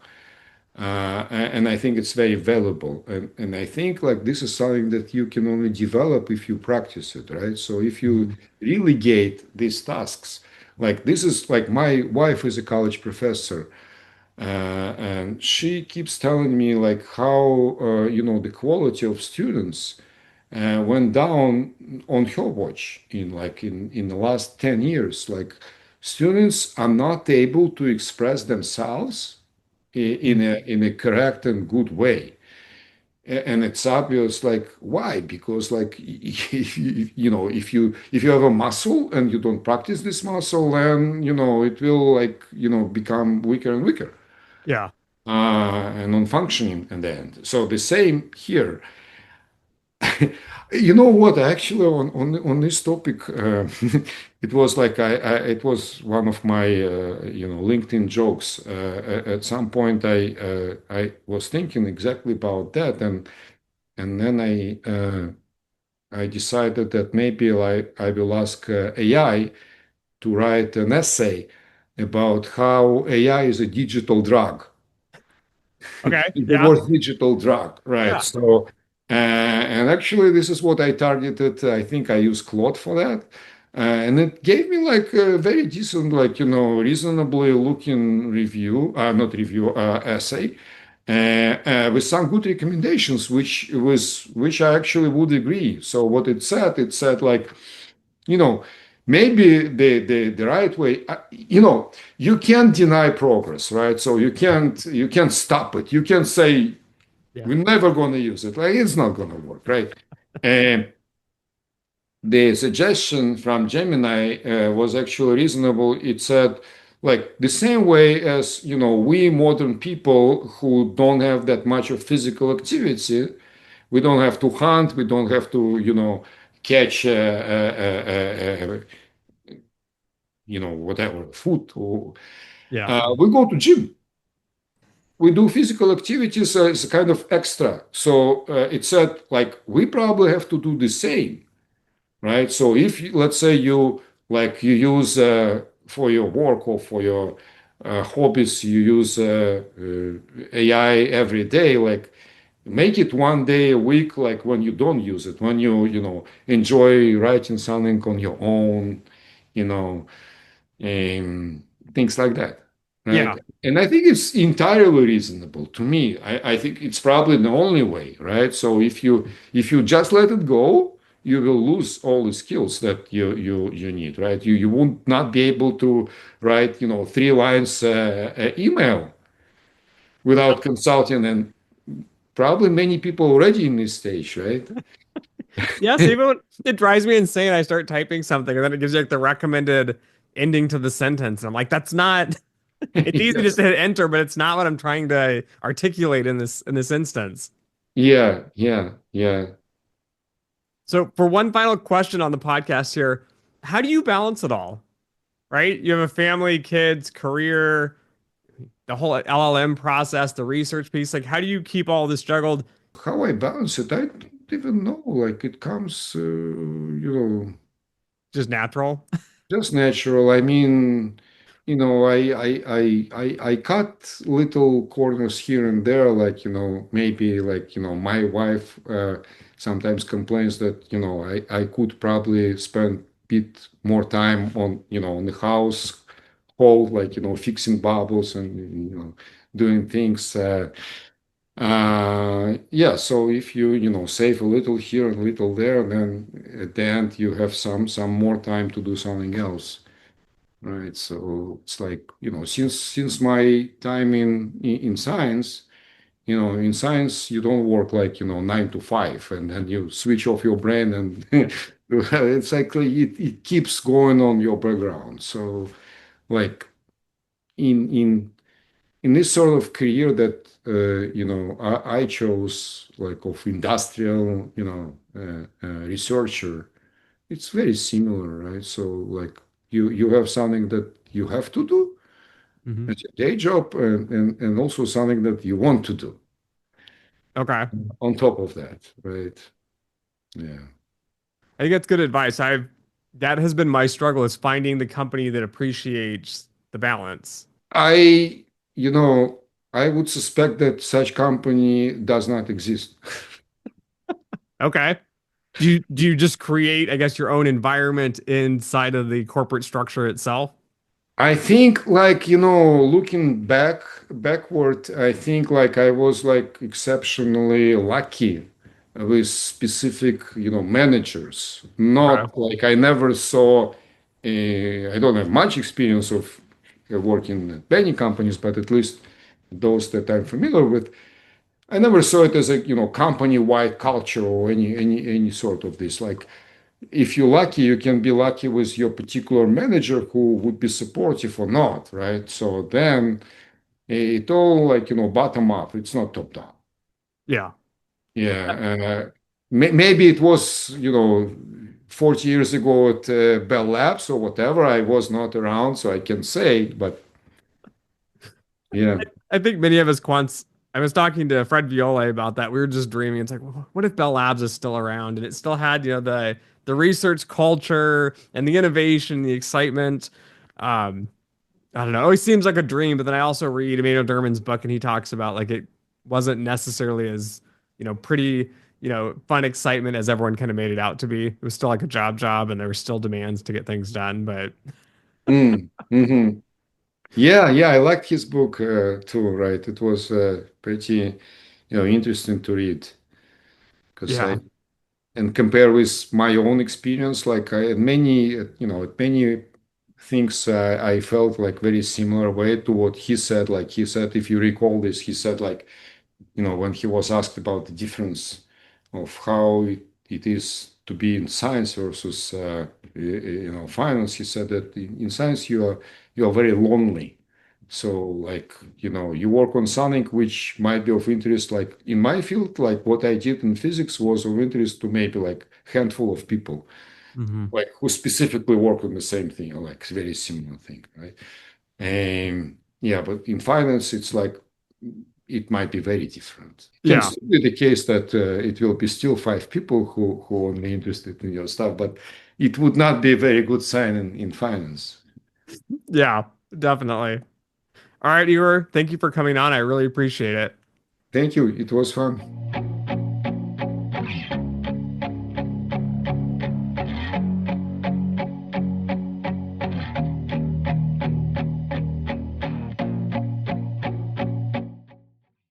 And I think it's very valuable. And I think like this is something that you can only develop if you practice it, right? So if you Mhm. relegate these tasks, like this is like my wife is a college professor, and she keeps telling me like how the quality of students went down on her watch in the last 10 years. Like students are not able to express themselves in a correct and good way. And it's obvious like why? Because like if you have a muscle and you don't practice this muscle, then it will like become weaker and weaker Yeah. and non-functioning in the end. So the same here. You know what? Actually, on this topic, it was like it was one of my LinkedIn jokes. At some point, I was thinking exactly about that, and then I decided that maybe like I will ask AI to write an essay about how AI is a digital drug. Okay. The Yeah. word digital drug, right? Yeah. So, and actually, this is what I targeted. I think I used Claude for that, and it gave me like a very decent, like reasonably looking review, not review, essay, with some good recommendations, which I actually would agree. So what it said like you know maybe the right way you can't deny progress, right? So you can't stop it. You can say Yeah. we're never going to use it, like it's not going to work, right? And the suggestion from Gemini was actually reasonable. It said like the same way as we modern people who don't have that much of physical activity, we don't have to hunt, we don't have to catch whatever food, or Yeah. we go to gym, we do physical activities as a kind of extra. So it said like we probably have to do the same, right? So if let's say you use for your work or for your hobbies, you use AI every day, like make it one day a week, like when you don't use it, when you enjoy writing something on your own, you know um, things like that, Yeah. right? And I think it's entirely reasonable to me. I think it's probably the only way, right? So if you just let it go, you will lose all the skills that you need, right? You won't not be able to write, 3 lines email without consulting, and probably many people already in this stage, right? Yes, even when it drives me insane, I start typing something and then it gives you like the recommended ending to the sentence. And I'm like, that's not, it's easy just Yes. to hit enter, but it's not what I'm trying to articulate in this instance. Yeah, yeah, yeah. So for one final question on the podcast here, how do you balance it all? Right? You have a family, kids, career, the whole LLM process, the research piece. Like, how do you keep all this juggled How I balance it, I don't even know. Like it comes, just natural? just natural. I mean, I cut little corners here and there. Like maybe like my wife sometimes complains that I could probably spend a bit more time on the house whole, like fixing bubbles and doing things. Yeah, so if you save a little here and a little there, then at the end you have some more time to do something else, right? So it's like since my time in science, In science, you don't work like, 9 to 5 and then you switch off your brain and it's like it keeps going on your background. So like in this sort of career that I chose like of industrial researcher, it's very similar, right? So like you have something that you have to do Hmm. as your day job, and also something that you want to do Okay. on top of that, right? Yeah. I think that's good advice. That has been my struggle is finding the company that appreciates the balance. I, you know, I would suspect that such company does not exist. Okay. Do you just create, I guess, your own environment inside of the corporate structure itself? I think like, looking backward, I think like I was like exceptionally lucky with specific, managers. Okay. Not like I never saw, I don't have much experience of working at many companies, but at least those that I'm familiar with, I never saw it as a, company-wide culture or any sort of this. Like if you're lucky, you can be lucky with your particular manager who would be supportive or not, right? So then it all like, bottom up. It's not top down. Yeah. Yeah. Maybe it was, 40 years ago at Bell Labs or whatever. I was not around, so I can say, but yeah. I think many of us quants, I was talking to Fred Viola about that. We were just dreaming. It's like, what if Bell Labs is still around and it still had, the research culture and the innovation, the excitement. Um, I don't know. It always seems like a dream, but then I also read Emmanuel Derman's book and he talks about like it wasn't necessarily as, pretty, fun excitement as everyone kind of made it out to be. It was still like a job and there were still demands to get things done. But Mm-hmm. Yeah, yeah, I liked his book too, right? It was pretty, interesting to read because yeah. and compare with my own experience, like I had many, at many things I felt like very similar way to what he said. Like he said, if you recall this, he said like, when he was asked about the difference of how it is to be in science versus finance, he said that in science you are very lonely. So like you work on something which might be of interest. Like in my field, like what I did in physics was of interest to maybe like handful of people, Hmm. like who specifically work on the same thing or like very similar thing, right? Yeah, but in finance, it's like it might be very different. It can Yeah. still be the case that it will be still 5 people who are only interested in your stuff, but it would not be a very good sign in finance. Yeah. Definitely. All right, Igor. Thank you for coming on. I really appreciate it. Thank you. It was fun.